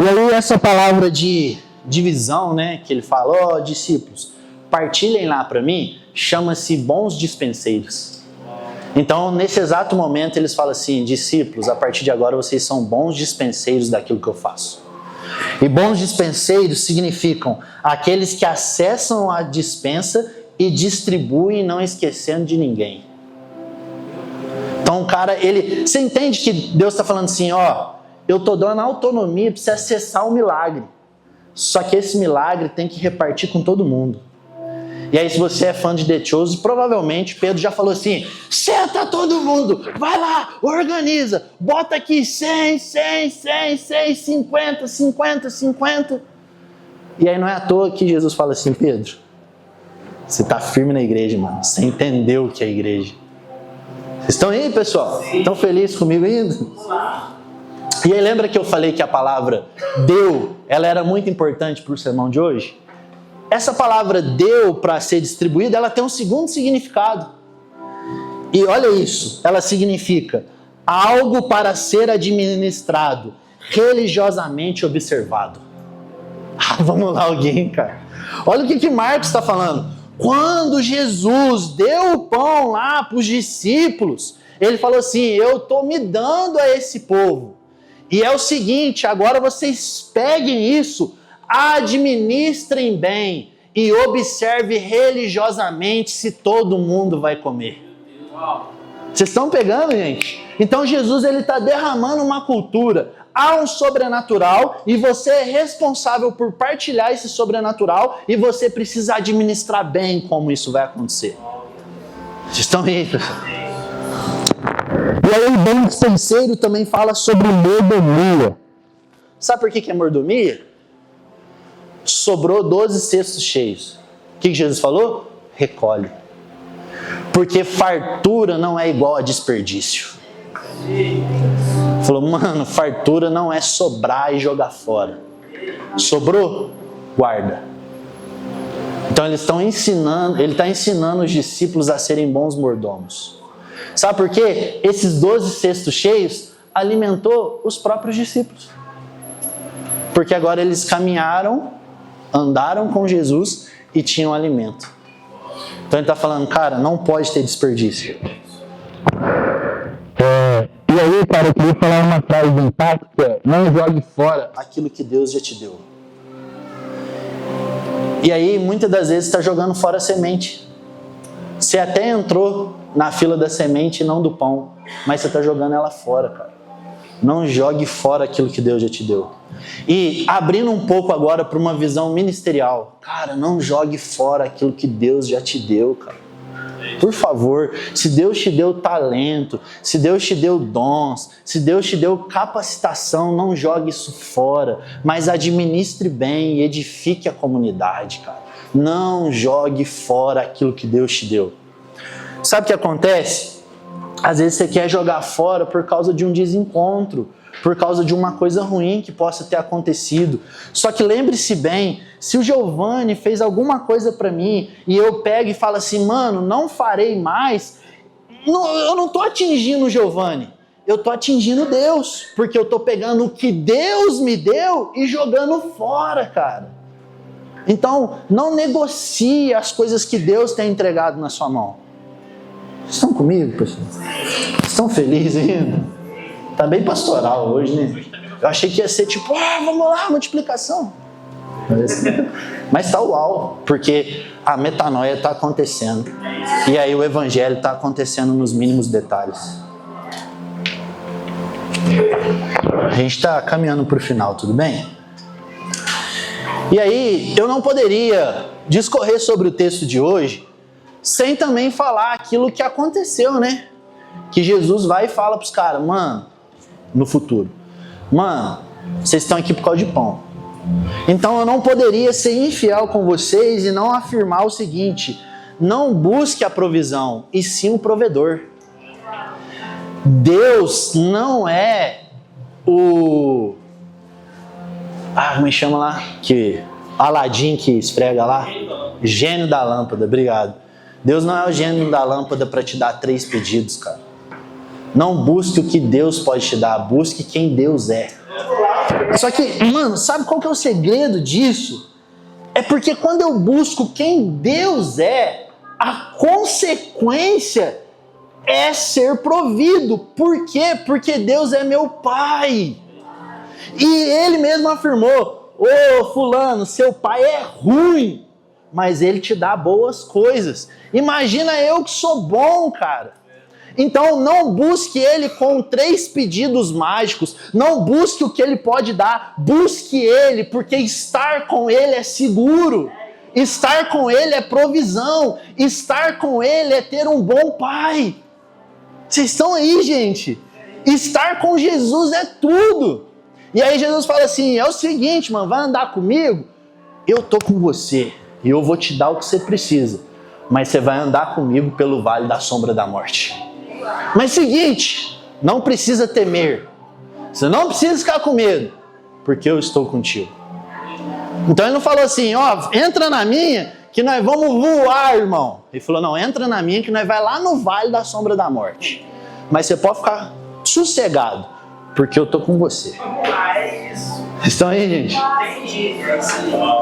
E aí essa palavra de divisão, né, que ele falou, discípulos, partilhem lá para mim, chama-se bons dispenseiros. Então, nesse exato momento, eles falam assim, discípulos, a partir de agora vocês são bons dispenseiros daquilo que eu faço. E bons dispenseiros significam aqueles que acessam a dispensa e distribuem, não esquecendo de ninguém. Então, o cara, você entende que Deus está falando assim, eu estou dando autonomia para você acessar o milagre. Só que esse milagre tem que repartir com todo mundo. E aí, se você é fã de The Chosen, provavelmente Pedro já falou assim, senta todo mundo, vai lá, organiza, bota aqui 100, 50. E aí não é à toa que Jesus fala assim, Pedro, você está firme na igreja, mano, você entendeu o que é a igreja. Vocês estão aí, pessoal? Estão felizes comigo ainda? E aí lembra que eu falei que a palavra deu, ela era muito importante para o sermão de hoje? Essa palavra deu para ser distribuída, ela tem um segundo significado. E olha isso, ela significa algo para ser administrado, religiosamente observado. Vamos lá alguém, cara. Olha o que Marcos está falando. Quando Jesus deu o pão lá para os discípulos, ele falou assim, eu estou me dando a esse povo. E é o seguinte, agora vocês peguem isso, administrem bem e observe religiosamente se todo mundo vai comer. Vocês estão pegando, gente? Então Jesus está derramando uma cultura, há um sobrenatural e você é responsável por partilhar esse sobrenatural e você precisa administrar bem como isso vai acontecer. Vocês estão aí, pessoal? E aí o bem terceiro também fala sobre mordomia. Sabe por que é mordomia? Sobrou 12 cestos cheios. O que Jesus falou? Recolhe. Porque fartura não é igual a desperdício. Falou, mano, fartura não é sobrar e jogar fora. Sobrou? Guarda. Então ele está ensinando os discípulos a serem bons mordomos. Sabe por quê? Esses 12 cestos cheios alimentou os próprios discípulos. Porque agora eles caminharam, andaram com Jesus e tinham alimento. Então ele está falando, cara, não pode ter desperdício. E aí, cara, eu queria falar uma frase de impacto que é: não jogue fora aquilo que Deus já te deu. E aí, muitas das vezes, está jogando fora a semente. Você até entrou na fila da semente e não do pão, mas você está jogando ela fora, cara. Não jogue fora aquilo que Deus já te deu. E abrindo um pouco agora para uma visão ministerial, cara, não jogue fora aquilo que Deus já te deu, cara. Por favor, se Deus te deu talento, se Deus te deu dons, se Deus te deu capacitação, não jogue isso fora, mas administre bem e edifique a comunidade, cara. Não jogue fora aquilo que Deus te deu. Sabe o que acontece? Às vezes você quer jogar fora por causa de um desencontro, por causa de uma coisa ruim que possa ter acontecido. Só que lembre-se bem, se o Giovanni fez alguma coisa para mim e eu pego e falo assim, mano, não farei mais, eu não estou atingindo o Giovanni, eu estou atingindo Deus, porque eu estou pegando o que Deus me deu e jogando fora, cara. Então, não negocie as coisas que Deus tem entregado na sua mão. Estão comigo, pessoal? Estão felizes ainda? Tá bem pastoral hoje, né? Eu achei que ia ser tipo, vamos lá, multiplicação. Mas tá uau, porque a metanoia está acontecendo. E aí o evangelho está acontecendo nos mínimos detalhes. A gente está caminhando para o final, tudo bem? E aí, eu não poderia discorrer sobre o texto de hoje sem também falar aquilo que aconteceu, né? Que Jesus vai e fala para os caras, mano, no futuro, mano, vocês estão aqui por causa de pão. Então eu não poderia ser infiel com vocês e não afirmar o seguinte: não busque a provisão, e sim o provedor. Deus não é o... como me chama lá? Que Aladim que esfrega lá? Gênio da lâmpada, obrigado. Deus não é o gênio da lâmpada para te dar 3 pedidos, cara. Não busque o que Deus pode te dar, busque quem Deus é. Só que, mano, sabe qual que é o segredo disso? É porque quando eu busco quem Deus é, a consequência é ser provido. Por quê? Porque Deus é meu Pai. E Ele mesmo afirmou, fulano, seu pai é ruim, mas Ele te dá boas coisas. Imagina eu que sou bom, cara. Então não busque Ele com 3 pedidos mágicos, não busque o que Ele pode dar, busque Ele, porque estar com Ele é seguro, estar com Ele é provisão, estar com Ele é ter um bom Pai. Vocês estão aí, gente? Estar com Jesus é tudo. E aí Jesus fala assim, é o seguinte, mano, vai andar comigo? Eu tô com você e eu vou te dar o que você precisa, mas você vai andar comigo pelo vale da sombra da morte. Mas seguinte, não precisa temer, você não precisa ficar com medo, porque eu estou contigo. Então ele não falou assim, entra na minha que nós vamos voar, irmão. Ele falou, não, entra na minha que nós vai lá no vale da sombra da morte, mas você pode ficar sossegado, porque eu estou com você. Estão aí, gente?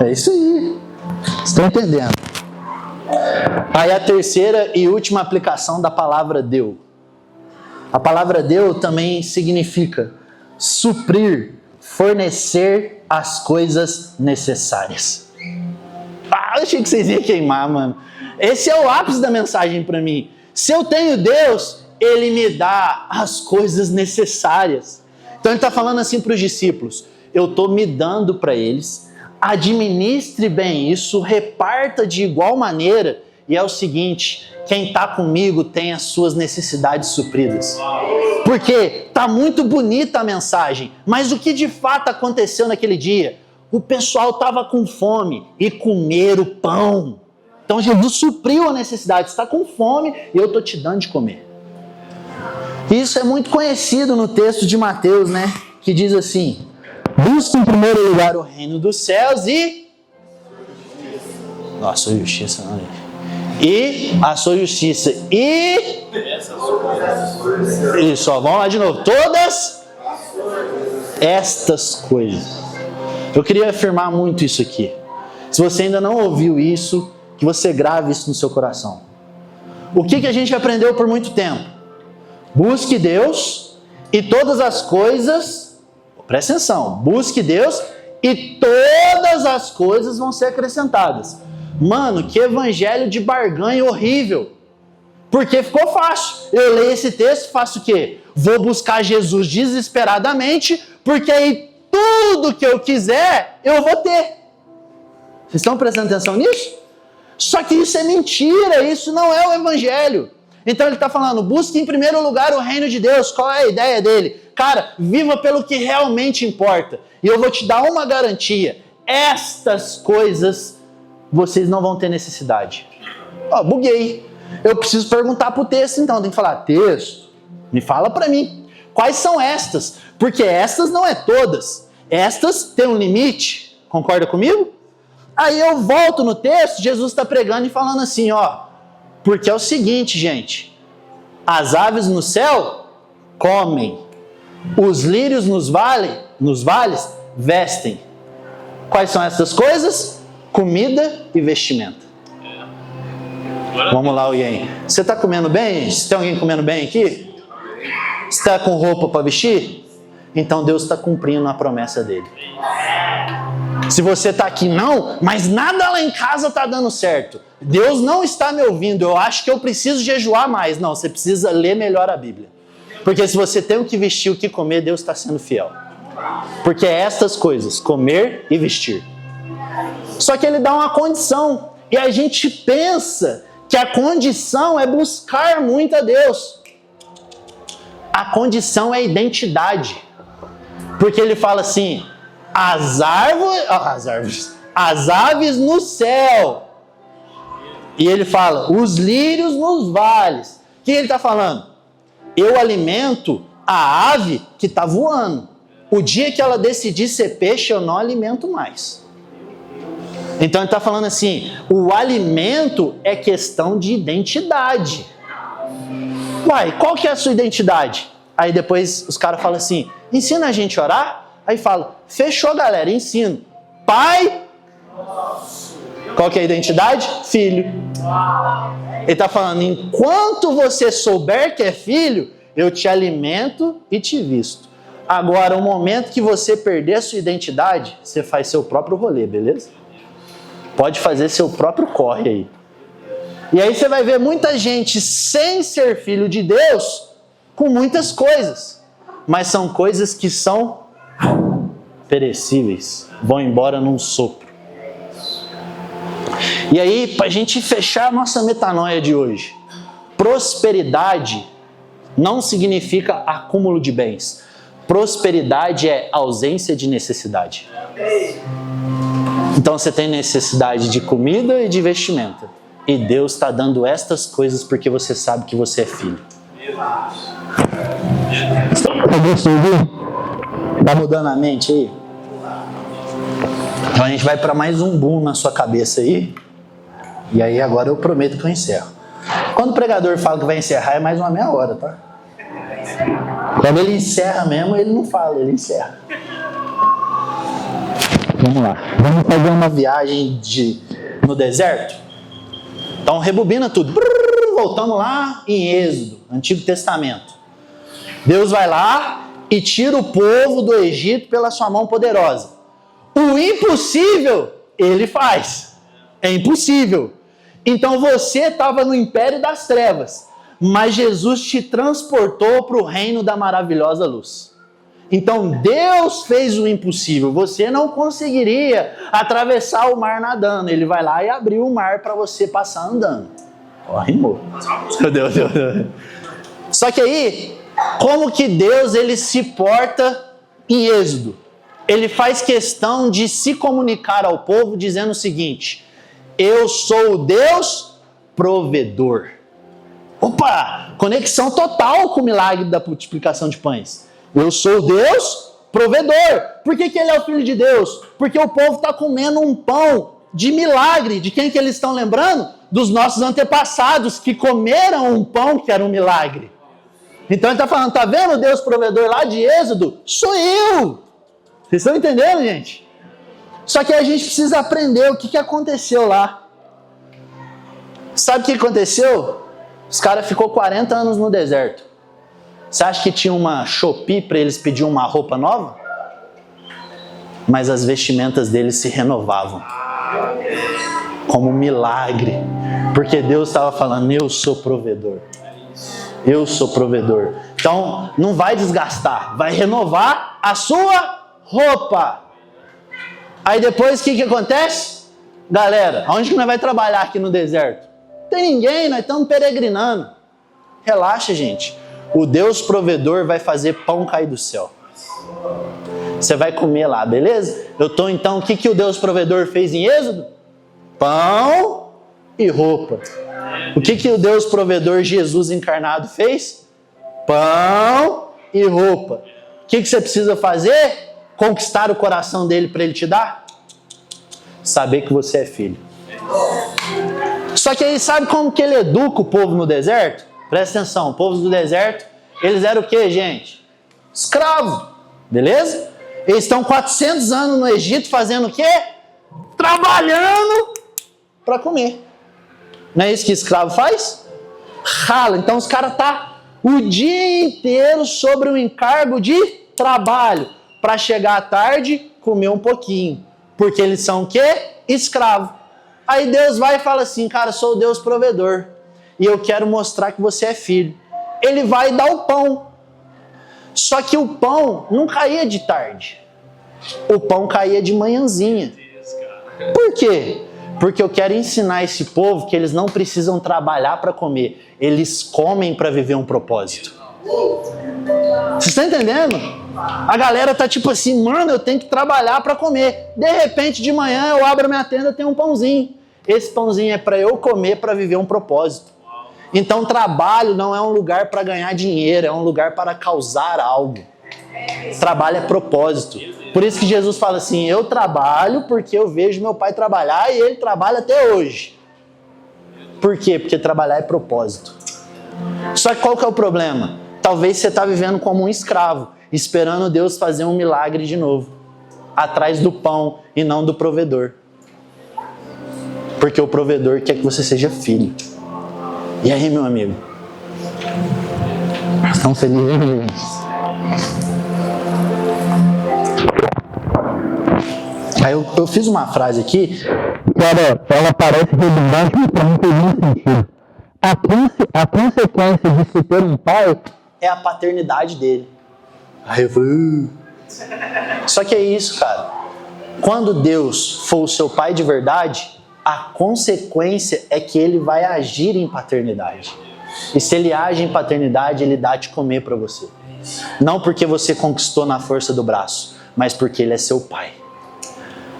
É isso aí. Estão entendendo? Aí a terceira e última aplicação da palavra deu. A palavra deu também significa suprir, fornecer as coisas necessárias. Eu achei que vocês iam queimar, mano. Esse é o ápice da mensagem para mim. Se eu tenho Deus, Ele me dá as coisas necessárias. Então Ele está falando assim para os discípulos, eu estou me dando para eles, administre bem isso, reparta de igual maneira, e é o seguinte, quem está comigo tem as suas necessidades supridas. Porque tá muito bonita a mensagem, mas o que de fato aconteceu naquele dia? O pessoal estava com fome e comeram pão. Então Jesus supriu a necessidade. Você está com fome e eu estou te dando de comer. Isso é muito conhecido no texto de Mateus, né? Que diz assim: busque em primeiro lugar o reino dos céus e... Nossa, sua justiça não é. E a sua justiça e... Isso, ó, vamos lá de novo. Todas estas coisas. Eu queria afirmar muito isso aqui. Se você ainda não ouviu isso, que você grave isso no seu coração. O que a gente aprendeu por muito tempo? Busque Deus e todas as coisas... Presta atenção. Busque Deus e todas as coisas vão ser acrescentadas. Mano, que evangelho de barganha horrível. Porque ficou fácil. Eu leio esse texto e faço o quê? Vou buscar Jesus desesperadamente, porque aí tudo que eu quiser, eu vou ter. Vocês estão prestando atenção nisso? Só que isso é mentira, isso não é o evangelho. Então ele está falando, busque em primeiro lugar o reino de Deus. Qual é a ideia dele? Cara, viva pelo que realmente importa. E eu vou te dar uma garantia. Estas coisas vocês não vão ter necessidade. Ó, buguei. Eu preciso perguntar para o texto então. Tem que falar, texto, me fala para mim. Quais são estas? Porque estas não é todas. Estas têm um limite. Concorda comigo? Aí eu volto no texto, Jesus está pregando e falando assim, ó. Porque é o seguinte, gente. As aves no céu comem. Os lírios nos vales vestem. Quais são essas coisas? Comida e vestimenta. Vamos lá, Ien. Você está comendo bem? Se tem alguém comendo bem aqui? Você está com roupa para vestir? Então Deus está cumprindo a promessa dele. Se você está aqui, não, mas nada lá em casa está dando certo. Deus não está me ouvindo, eu acho que eu preciso jejuar mais. Não, você precisa ler melhor a Bíblia. Porque se você tem o que vestir, o que comer, Deus está sendo fiel. Porque é estas coisas, comer e vestir. Só que ele dá uma condição. E a gente pensa que a condição é buscar muito a Deus. A condição é identidade. Porque ele fala assim, as aves no céu. E ele fala, os lírios nos vales. O que ele está falando? Eu alimento a ave que está voando. O dia que ela decidir ser peixe, eu não alimento mais. Então ele está falando assim, o alimento é questão de identidade. Uai, qual que é a sua identidade? Aí depois os caras falam assim, ensina a gente a orar? Aí fala, fechou galera, ensino. Pai, qual que é a identidade? Filho. Ele está falando, enquanto você souber que é filho, eu te alimento e te visto. Agora, o momento que você perder a sua identidade, você faz seu próprio rolê, beleza? Pode fazer seu próprio corre aí. E aí você vai ver muita gente sem ser filho de Deus, com muitas coisas. Mas são coisas que são perecíveis, vão embora num sopro. E aí, para a gente fechar a nossa metanoia de hoje, prosperidade não significa acúmulo de bens. Prosperidade é ausência de necessidade. Então você tem necessidade de comida e de vestimenta. E Deus está dando estas coisas porque você sabe que você é filho. Tá mudando a mente aí? Então a gente vai para mais um boom na sua cabeça aí. E aí agora eu prometo que eu encerro. Quando o pregador fala que vai encerrar, é mais uma meia hora, tá? Quando ele encerra mesmo, ele não fala, ele encerra. Vamos lá. Vamos fazer uma viagem no deserto? Então rebobina tudo. Voltamos lá em Êxodo, Antigo Testamento. Deus vai lá e tira o povo do Egito pela sua mão poderosa. O impossível, ele faz. É impossível. Então você estava no império das trevas, mas Jesus te transportou para o reino da maravilhosa luz. Então Deus fez o impossível. Você não conseguiria atravessar o mar nadando. Ele vai lá e abriu o mar para você passar andando. Ó, rimou. Deu. Só que aí, como que Deus ele se porta em Êxodo. Ele faz questão de se comunicar ao povo dizendo o seguinte: eu sou o Deus provedor. Opa, conexão total com o milagre da multiplicação de pães. Eu sou o Deus provedor. Por que ele é o Filho de Deus? Porque o povo está comendo um pão de milagre. De quem que eles estão lembrando? Dos nossos antepassados que comeram um pão que era um milagre. Então ele está falando, tá vendo o Deus provedor lá de Êxodo? Sou eu! Vocês estão entendendo, gente? Só que a gente precisa aprender o que aconteceu lá. Sabe o que aconteceu? Os caras ficou 40 anos no deserto. Você acha que tinha uma Shopee para eles pedirem uma roupa nova? Mas as vestimentas deles se renovavam. Como um milagre. Porque Deus estava falando, eu sou provedor. Eu sou provedor. Então, não vai desgastar. Vai renovar a sua roupa. Aí depois, o que acontece? Galera, aonde que nós vai trabalhar aqui no deserto? Não tem ninguém, nós estamos peregrinando. Relaxa, gente. O Deus provedor vai fazer pão cair do céu. Você vai comer lá, beleza? Então, o que o Deus provedor fez em Êxodo? Pão e roupa. O que o Deus provedor Jesus encarnado fez? Pão e roupa. O que você precisa fazer? Conquistar o coração dele para ele te dar? Saber que você é filho. Só que aí sabe como que ele educa o povo no deserto? Presta atenção, o povo do deserto, eles eram o que, gente? Escravo, beleza? Eles estão 400 anos no Egito fazendo o quê? Trabalhando para comer. Não é isso que escravo faz? Rala. Então os caras estão o dia inteiro sobre o encargo de trabalho para chegar à tarde, comer um pouquinho. Porque eles são o quê? Escravo. Aí Deus vai e fala assim, cara, sou o Deus provedor. E eu quero mostrar que você é filho. Ele vai dar o pão. Só que o pão não caía de tarde. O pão caía de manhãzinha. Por quê? Porque eu quero ensinar esse povo que eles não precisam trabalhar para comer. Eles comem para viver um propósito. Vocês estão entendendo? A galera tá tipo assim, mano, eu tenho que trabalhar para comer. De repente, de manhã, eu abro a minha tenda, tem um pãozinho. Esse pãozinho é para eu comer, para viver um propósito. Então, trabalho não é um lugar para ganhar dinheiro, é um lugar para causar algo. Trabalho é propósito. Por isso que Jesus fala assim, eu trabalho porque eu vejo meu pai trabalhar e ele trabalha até hoje. Por quê? Porque trabalhar é propósito. Só que qual que é o problema? Talvez você está vivendo como um escravo, esperando Deus fazer um milagre de novo, atrás do pão e não do provedor. Porque o provedor quer que você seja filho. E aí, meu amigo? Estão felizes? Aí eu fiz uma frase aqui. Cara, ela parece redundante, mas para mim fez muito sentido. A consequência de se ter um pai é a paternidade dele. Aí eu falei... Só que é isso, cara. Quando Deus for o seu pai de verdade, a consequência é que ele vai agir em paternidade. E se ele age em paternidade, ele dá de comer para você. Não porque você conquistou na força do braço, mas porque ele é seu pai.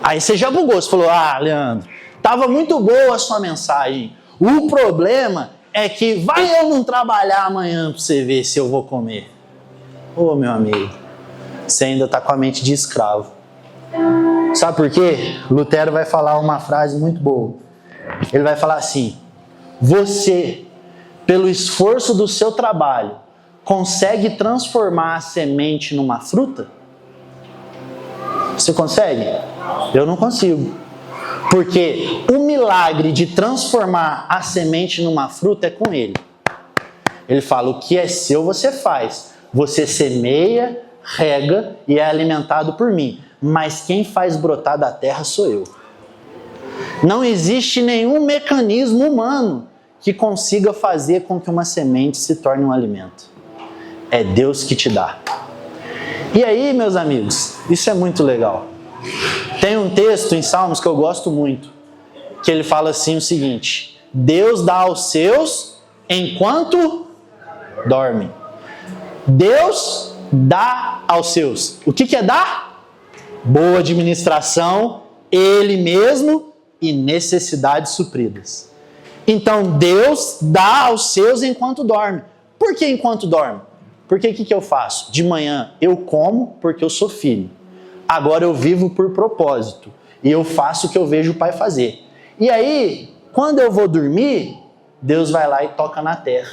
Aí você já bugou, você falou, Leandro, tava muito boa a sua mensagem. O problema é que vai eu não trabalhar amanhã para você ver se eu vou comer. Ô, meu amigo, você ainda tá com a mente de escravo. Sabe por quê? Lutero vai falar uma frase muito boa. Ele vai falar assim, você, pelo esforço do seu trabalho, consegue transformar a semente numa fruta? Você consegue? Eu não consigo. Porque o milagre de transformar a semente numa fruta é com ele. Ele fala, o que é seu você faz. Você semeia, rega e é alimentado por mim. Mas quem faz brotar da terra sou eu. Não existe nenhum mecanismo humano que consiga fazer com que uma semente se torne um alimento. É Deus que te dá. E aí, meus amigos, isso é muito legal. Tem um texto em Salmos que eu gosto muito, que ele fala assim o seguinte, Deus dá aos seus enquanto dormem. Deus dá aos seus. O que é dar? Boa administração, Ele mesmo e necessidades supridas. Então Deus dá aos seus enquanto dorme. Por que enquanto dorme? Porque o que eu faço? De manhã eu como porque eu sou filho. Agora eu vivo por propósito. E eu faço o que eu vejo o pai fazer. E aí, quando eu vou dormir, Deus vai lá e toca na terra.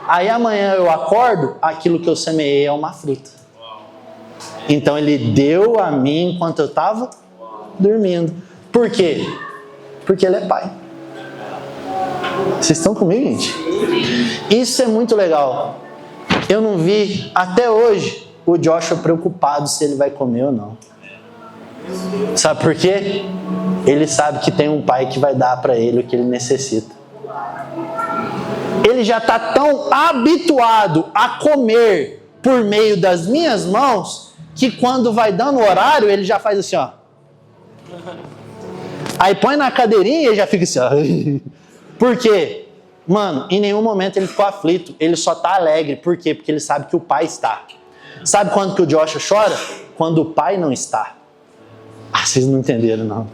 Aí amanhã eu acordo, aquilo que eu semeei é uma fruta. Então Ele deu a mim enquanto eu estava dormindo. Por quê? Porque Ele é pai. Vocês estão comigo, gente? Isso é muito legal. Eu não vi até hoje o Joshua preocupado se ele vai comer ou não. Sabe por quê? Ele sabe que tem um pai que vai dar para ele o que ele necessita. Ele já está tão habituado a comer por meio das minhas mãos que quando vai dando o horário ele já faz assim, ó. Aí põe na cadeirinha e já fica assim, ó. Por quê? Mano, em nenhum momento ele ficou aflito, ele só está alegre. Por quê? Porque ele sabe que o pai está. Sabe quando que o Joshua chora? Quando o pai não está. Ah, vocês não entenderam, não.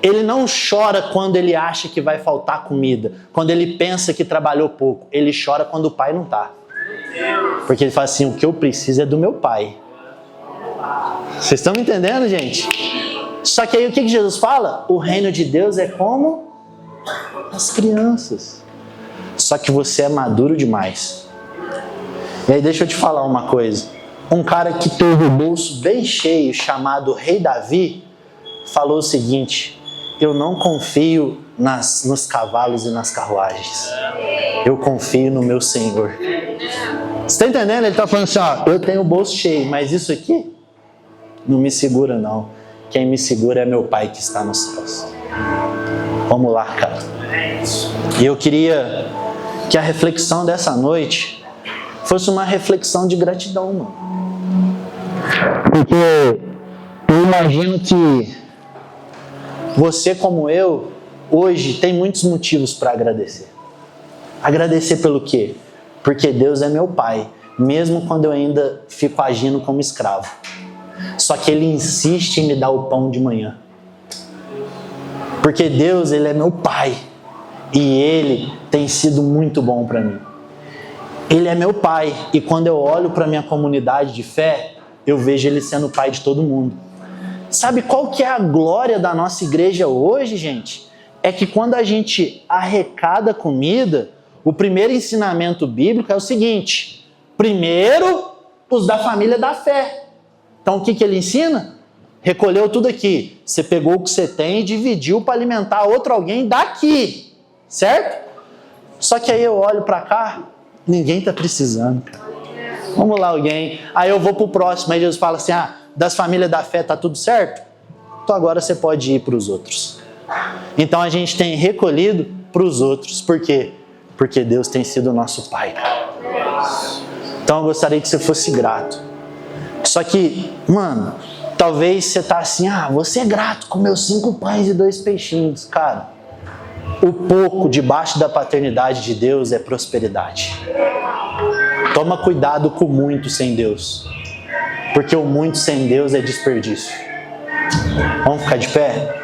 Ele não chora quando ele acha que vai faltar comida, quando ele pensa que trabalhou pouco. Ele chora quando o pai não está. Porque ele fala assim, o que eu preciso é do meu pai. Vocês estão me entendendo, gente? Só que aí o que Jesus fala? O reino de Deus é como as crianças. Só que você é maduro demais. E aí deixa eu te falar uma coisa. Um cara que teve o bolso bem cheio, chamado Rei Davi, falou o seguinte: eu não confio nos cavalos e nas carruagens. Eu confio no meu Senhor. Você está entendendo? Ele está falando assim, ó, eu tenho o bolso cheio, mas isso aqui não me segura não. Quem me segura é meu Pai que está nos céus. Vamos lá, cara. E eu queria que a reflexão dessa noite fosse uma reflexão de gratidão, mano. Porque eu imagino que você, como eu, hoje tem muitos motivos para agradecer. Agradecer pelo quê? Porque Deus é meu Pai, mesmo quando eu ainda fico agindo como escravo. Só que Ele insiste em me dar o pão de manhã. Porque Deus, Ele é meu Pai. E Ele tem sido muito bom para mim. Ele é meu Pai. E quando eu olho para a minha comunidade de fé, eu vejo Ele sendo o Pai de todo mundo. Sabe qual que é a glória da nossa igreja hoje, gente? É que quando a gente arrecada comida, o primeiro ensinamento bíblico é o seguinte: primeiro, os da família da fé. Então o que ele ensina? Recolheu tudo aqui. Você pegou o que você tem e dividiu para alimentar outro alguém daqui. Certo? Só que aí eu olho para cá, ninguém está precisando, cara. Vamos lá, alguém. Aí eu vou para o próximo, aí Jesus fala assim, das famílias da fé tá tudo certo? Então agora você pode ir para os outros. Então a gente tem recolhido para os outros. Por quê? Porque Deus tem sido o nosso Pai. Então eu gostaria que você fosse grato. Só que, mano, talvez você tá assim, você é grato, comeu 5 pães e 2 peixinhos. Cara, o pouco debaixo da paternidade de Deus é prosperidade. Toma cuidado com o muito sem Deus. Porque o muito sem Deus é desperdício. Vamos ficar de pé?